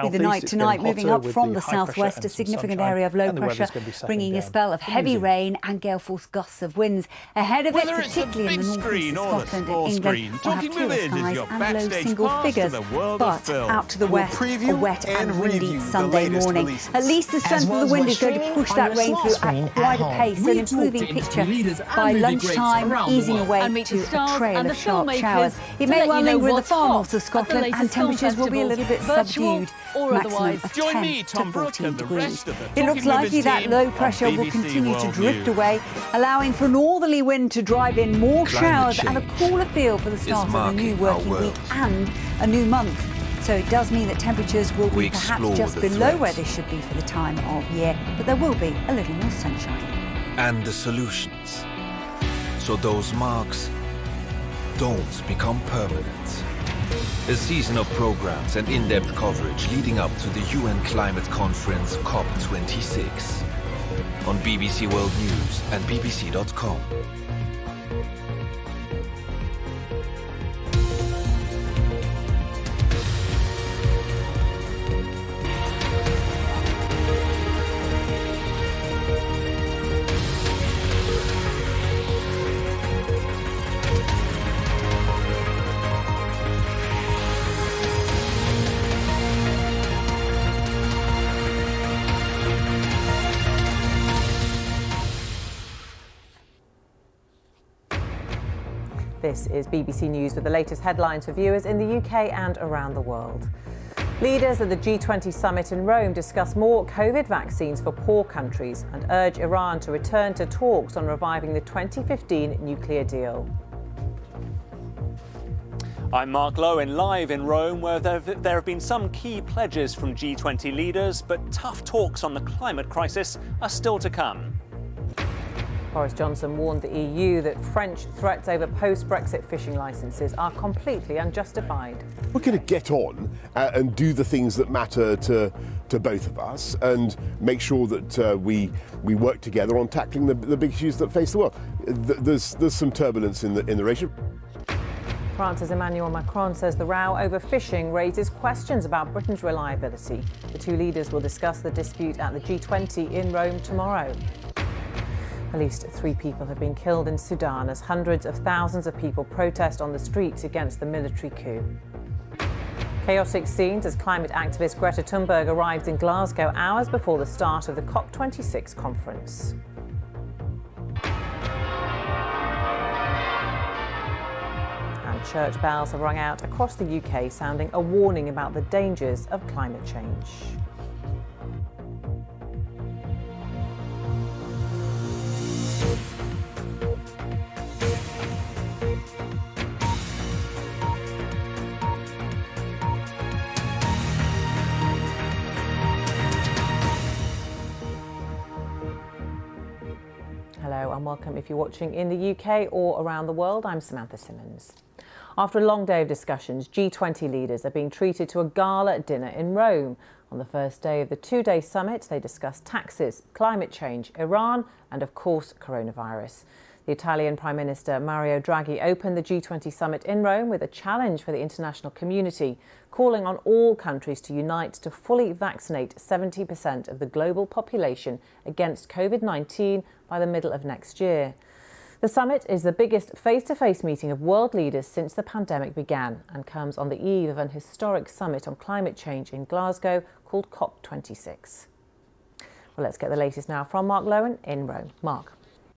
The night tonight, moving up from the southwest, a significant area of low pressure, bringing a spell of heavy rain and gale force gusts of winds. Ahead of it, particularly in the northeast of Scotland and England, we'll have clearer skies and low single figures. But out to the west, a wet and windy Sunday morning. At least the strength of the wind is going to push that rain through at quite a pace, so an improving picture by lunchtime, easing away to a trail of sharp showers. It may well linger in the far north of Scotland, and temperatures will be a little bit subdued. Maximum of 10 to 14 degrees. It looks likely that low pressure will continue to drift away, allowing for a northerly wind to drive in more showers and a cooler feel for the start of a new working week and a new month. So it does mean that temperatures will be perhaps just below where they should be for the time of year, but there will be a little more sunshine. And the solutions, so those marks don't become permanent. A season of programs and in-depth coverage leading up to the UN Climate Conference COP26 on BBC World News and BBC.com. This is BBC News with the latest headlines for viewers in the UK and around the world. Leaders at the G20 summit in Rome discuss more COVID vaccines for poor countries and urge Iran to return to talks on reviving the 2015 nuclear deal. I'm Mark Lowen, live in Rome, where there have been some key pledges from G20 leaders, but tough talks on the climate crisis are still to come. Boris Johnson warned the EU that French threats over post-Brexit fishing licences are completely unjustified. We're going to get on and do the things that matter to both of us and make sure that we work together on tackling the big issues that face the world. There's some turbulence in the region. France's Emmanuel Macron says the row over fishing raises questions about Britain's reliability. The two leaders will discuss the dispute at the G20 in Rome tomorrow. At least 3 people have been killed in Sudan as hundreds of thousands of people protest on the streets against the military coup. Chaotic scenes as climate activist Greta Thunberg arrives in Glasgow hours before the start of the COP26 conference. And church bells have rung out across the UK, sounding a warning about the dangers of climate change. Hello and welcome if you're watching in the UK or around the world. I'm Samantha Simmonds. After a long day of discussions, G20 leaders are being treated to a gala dinner in Rome. On the first day of the 2-day summit, they discussed taxes, climate change, Iran and, of course, coronavirus. The Italian Prime Minister Mario Draghi opened the G20 summit in Rome with a challenge for the international community, calling on all countries to unite to fully vaccinate 70% of the global population against COVID-19 by the middle of next year. The summit is the biggest face-to-face meeting of world leaders since the pandemic began and comes on the eve of an historic summit on climate change in Glasgow called COP26. Well, let's get the latest now from Mark Lowen in Rome. Mark.